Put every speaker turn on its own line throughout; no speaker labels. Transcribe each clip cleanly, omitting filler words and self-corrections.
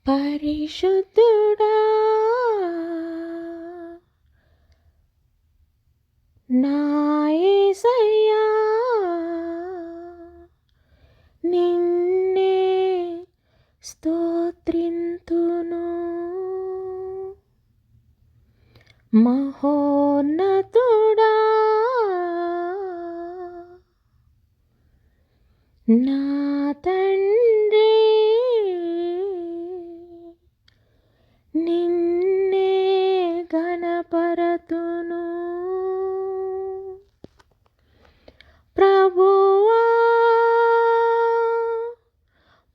పరిశుద్ధుడా నా యేసయ్యా, నిన్నే స్తోత్రింతును. మహోన్నతుడా నా తండ్రి, నిన్నే గణపరతును. ప్రభువా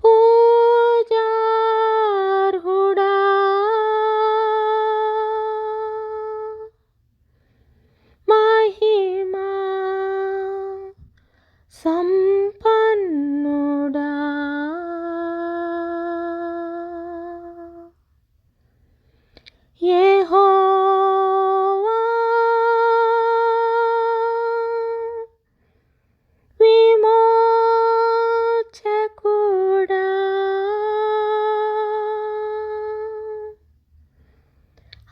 పూజార్హుడా, మహిమా సంపన్నుడా, యెహోవా విమోచకుడా,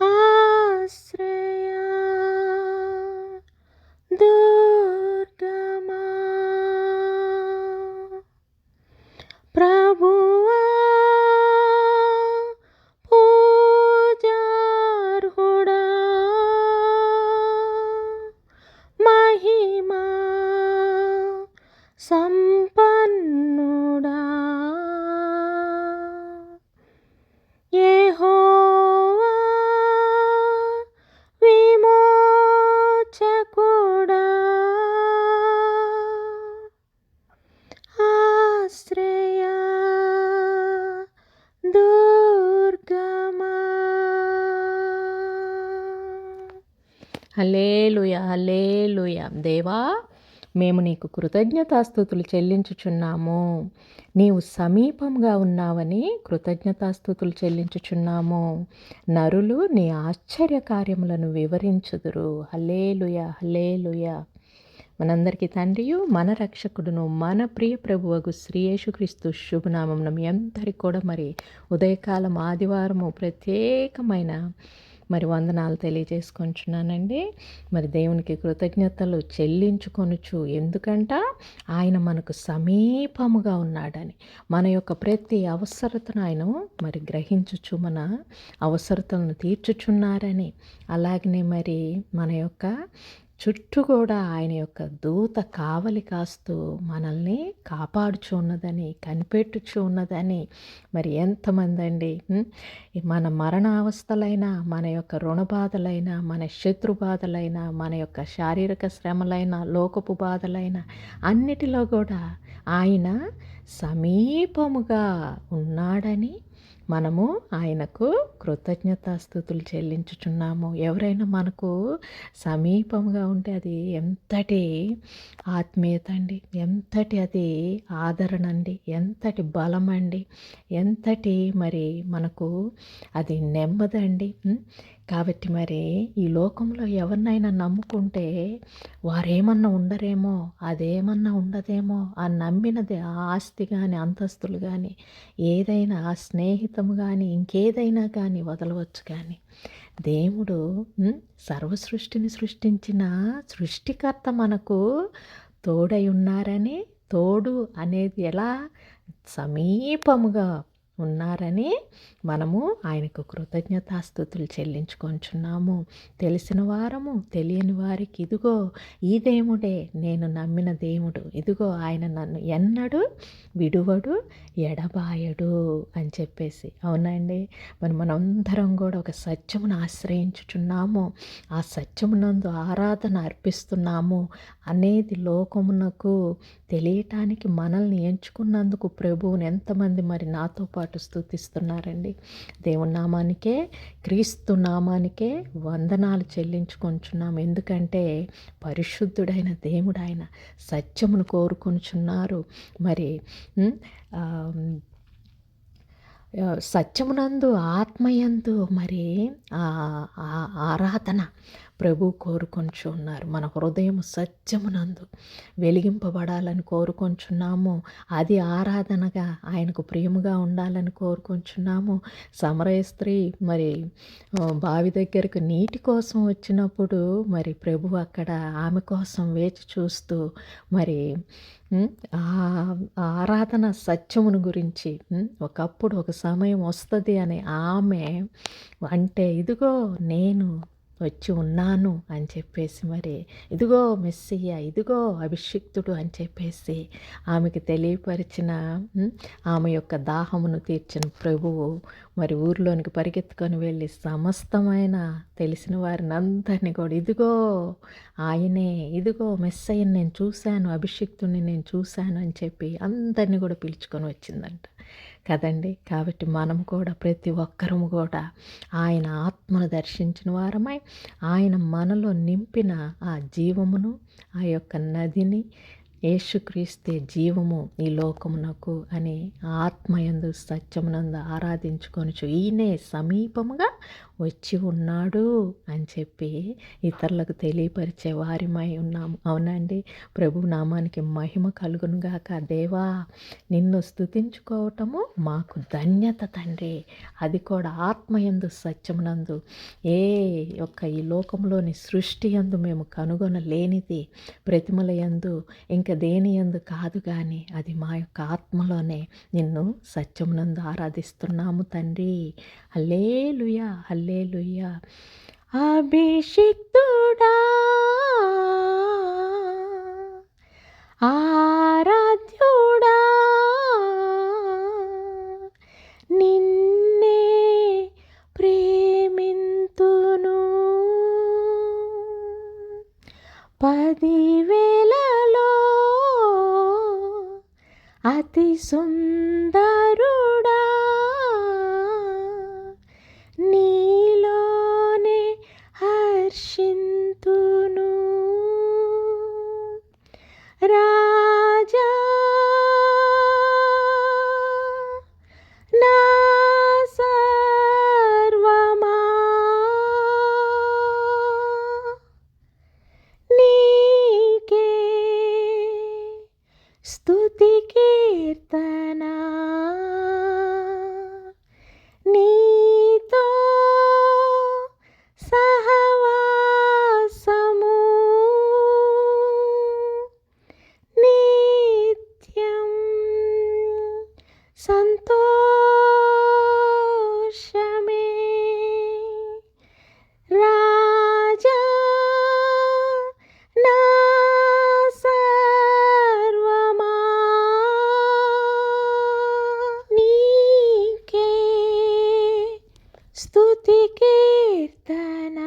ఆశ్రయ దుర్గమా, ప్రభువా పూజార్హుడా, మహిమా సంపన్నుడా, యెహోవా విమోచకుడా, ఆశ్రయ దుర్గమా. హల్లెలూయా, హల్లెలూయా. దేవా, మేము నీకు కృతజ్ఞతాస్తుతులు చెల్లించుచున్నాము. నీవు సమీపంగా ఉన్నావని కృతజ్ఞతాస్తుతులు చెల్లించుచున్నాము. నరులు నీ ఆశ్చర్య కార్యములను వివరించుదురు. హల్లెలూయా, హల్లెలూయా. మనందరికీ తండ్రియు మన రక్షకుడును మన ప్రియ ప్రభువగు శ్రీ యేసుక్రీస్తు శుభనామమున మీ అందరికి కూడా మరి ఉదయకాలం ఆదివారము ప్రత్యేకమైన వందనాలు తెలియజేసుకొంచున్నానండి. దేవునికి కృతజ్ఞతలు చెల్లించుకొనుచు, ఎందుకంట ఆయన మనకు సమీపముగా ఉన్నాడని, మన యొక్క ప్రతి అవసరతను ఆయన గ్రహించుచు మన అవసరతలను తీర్చుచున్నారని, అలాగనే మన యొక్క చుట్టూ కూడా ఆయన యొక్క దూత కావలి కాస్తూ మనల్ని కాపాడుచు ఉన్నదని, కనిపెట్టుచు ఉన్నదని. ఎంతమంది అండి మన మరణావస్థలైనా, మన యొక్క రుణ బాధలైనా, మన శత్రు బాధలైనా, మన యొక్క శారీరక శ్రమలైన, లోకపు బాధలైన అన్నిటిలో కూడా ఆయన సమీపముగా ఉన్నాడని మనము ఆయనకు కృతజ్ఞతాస్తుతులు చెల్లించుచున్నాము. ఎవరైనా మనకు సమీపంగా ఉంటే అది ఎంతటి ఆత్మీయత అండి, ఎంతటి అది ఆదరణ అండి, ఎంతటి బలం అండి, ఎంతటి మనకు అది నెమ్మదండి. కాబట్టి ఈ లోకంలో ఎవరినైనా నమ్ముకుంటే వారేమన్నా ఉండరేమో, అదేమన్నా ఉండదేమో, ఆ నమ్మినది ఆ ఆస్తి కానీ, అంతస్తులు కానీ, ఏదైనా ఆ స్నేహితము కానీ, ఇంకేదైనా కానీ వదలవచ్చు. కానీ దేవుడు సర్వ సృష్టిని సృష్టించిన సృష్టికర్త మనకు తోడై ఉన్నారని, తోడు అనేది ఎలా సమీపముగా ఉన్నారని మనము ఆయనకు కృతజ్ఞతాస్తుతులు చెల్లించుకొంచున్నాము. తెలిసిన వారము, తెలియని వారికి ఇదిగో ఈ దేవుడే నేను నమ్మిన దేవుడు, ఇదిగో ఆయన నన్ను ఎన్నడూ విడువడు, ఎడబాయడు అని చెప్పేసి. అవునండి, మనందరం కూడా ఒక సత్యమును ఆశ్రయించుచున్నాము, ఆ సత్యమునందు ఆరాధన అర్పిస్తున్నాము అనేది లోకమునకు తెలియటానికి మనల్ని ఎంచుకున్నందుకు ప్రభువుని ఎంతమంది నాతో పాటు స్తుతిస్తున్నారండి. దేవుని నామానికే, క్రీస్తు నామానికే వందనాలు చెల్లించుకొంచున్నాము. ఎందుకంటే పరిశుద్ధుడైన దేవుడు ఆయన సత్యమును కోరుకొనుచున్నారు. సత్యమునందు ఆత్మయందు మరి ఆరాధన ప్రభు కోరుకొంచున్నారు. మన హృదయం సత్యమునందు వెలిగింపబడాలని కోరుకొంచున్నాము. అది ఆరాధనగా ఆయనకు ప్రియముగా ఉండాలని కోరుకొంచున్నాము. సమరయ స్త్రీ మరి బావి దగ్గరకు నీటి కోసం వచ్చినప్పుడు మరి ప్రభు అక్కడ ఆమె కోసం వేచి చూస్తూ మరి ఆరాధన సత్యమును గురించి ఒకప్పుడు ఒక సమయం వస్తుంది అని ఆమె అంటే ఇదిగో నేను వచ్చి ఉన్నాను అని చెప్పేసి మరి ఇదిగో మెస్సియ్య, ఇదిగో అభిషిక్తుడు అని చెప్పేసి ఆమెకి తెలియపరిచిన ఆమె యొక్క దాహమును తీర్చిన ప్రభువు మరి ఊరిలోనికి పరిగెత్తుకొని వెళ్ళి సమస్తమైన తెలిసిన వారిని అందరినీ కూడా ఇదిగో ఆయనే, ఇదిగో మెస్సయ్యని నేను చూశాను, అభిషిక్తుడిని నేను చూశాను అని చెప్పి అందరినీ కూడా పిలుచుకొని వచ్చిందంట కదండి. కాబట్టి మనం కూడా ప్రతి ఒక్కరము కూడా ఆయన ఆత్మను దర్శించిన వారమై ఆయన మనలో నింపిన ఆ జీవమును, ఆ యొక్క నదిని, యేసుక్రీస్తే జీవము ఈ లోకమునకు అని ఆత్మయందు సత్యమునందు ఆరాధించుకొనుచు ఈయనే సమీపముగా వచ్చి ఉన్నాడు అని చెప్పి ఇతరులకు తెలియపరిచే వారిమై ఉన్నాము. అవునండి. ప్రభు నామానికి మహిమ కలుగును గాక. దేవా, నిన్ను స్తుతించుకోవటము మాకు ధన్యత తండ్రి. అది కూడా ఆత్మయందు సత్యమునందు ఏ యొక్క ఈ లోకంలోని సృష్టి యందు మేము కనుగొనలేనిది ప్రతిమల యందు ఇంకా దేని యందు కాదు, కానీ అది మా యొక్క ఆత్మలోనే నిన్ను సత్యమునందు ఆరాధిస్తున్నాము తండ్రి. హల్లెలూయా, హల్లెలూయా. అభిషిక్తుడా, ఆరాధ్యుడా, నిన్నే ప్రేమింతును. 10,000లో అతి సుందరుడా, నీలోనే హర్షింతును. రాజా, నా సర్వమా, నీకే స్తుతి కీర్తన. నీతో సహవాసము నిత్యం సంతోషమే. రాజా, నా సర్వమా, నీకే స్తుతి కీర్తన.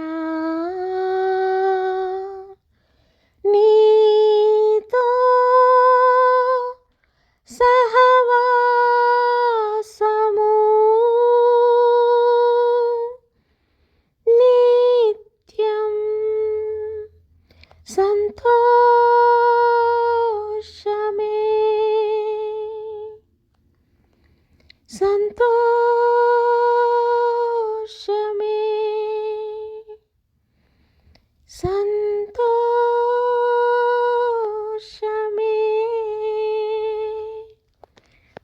నీతో సహవాసము నిత్యం సంతోషమే, సంతోషమే, సంతోషమే.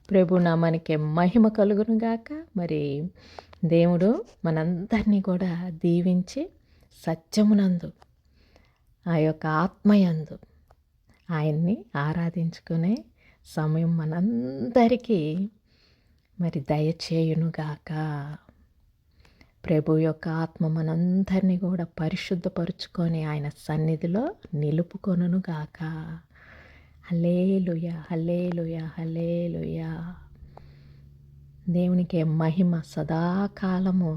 ప్రభు నామానికి మహిమ కలుగును గాక. మరి దేవుడు మనందరినీ కూడా దీవించి సత్యమునందు ఆ యొక్క ఆత్మయందు ఆయన్ని ఆరాధించుకునే సమయం మనందరికీ మరి దయచేయునుగాక. ప్రభు యొక్క ఆత్మ మనందరినీ కూడా పరిశుద్ధపరుచుకొని ఆయన సన్నిధిలో నిలుపుకొనుగాక. హల్లెలూయా, హల్లెలూయా, హల్లెలూయా. దేవునికి మహిమ సదాకాలము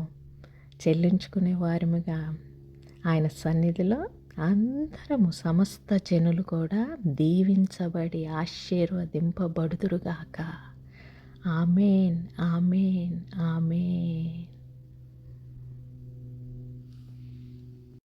చెల్లించుకునే వారిముగా ఆయన సన్నిధిలో అందరము సమస్త జనులు కూడా దీవించబడి ఆశీర్వదింపబడుదురుగాక. ఆమేన్, ఆమేన్, ఆమేన్.